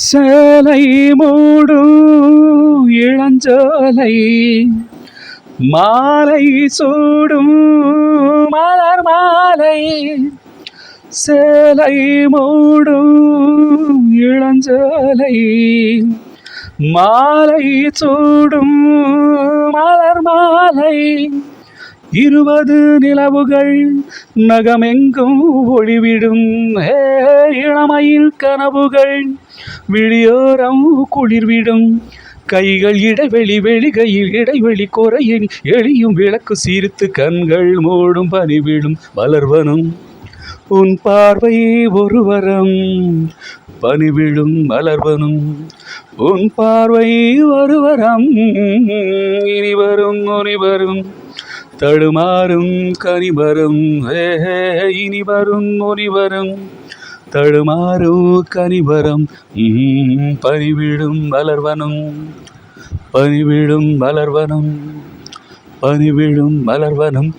சேலை மூடும் இளஞ்சோலை மாலை சூடும் மலர் மாலை. சேலை மூடும் இளஞ்சோலை மாலை சூடும் மலர் மாலை. 20 நிலவுகள் நகமெங்கும் ஒளிவிடும் இளமையில் கனவுகள் விழியோரம் குளிர்விடும். கைகள் இடைவெளி வெளிகையில் இடைவெளி குறையின் எளியும் விளக்கு சீர்த்து கண்கள் மூடும் பனிவிடும் மலர்வனும் உன் பார்வை ஒரு வரம். பனிவிடும் மலர்வனும் உன் பார்வை ஒரு வரம். இனி வரும் ஒனிவரும் தடுமாறும் கனிவரும். இனி வரும் ஒனிவரும் தடுமாறும் கனிவரம். பனிவிடும் மலர்வனும் பனிவிடும் மலர்வனும் பனிவிடும் மலர்வனும்.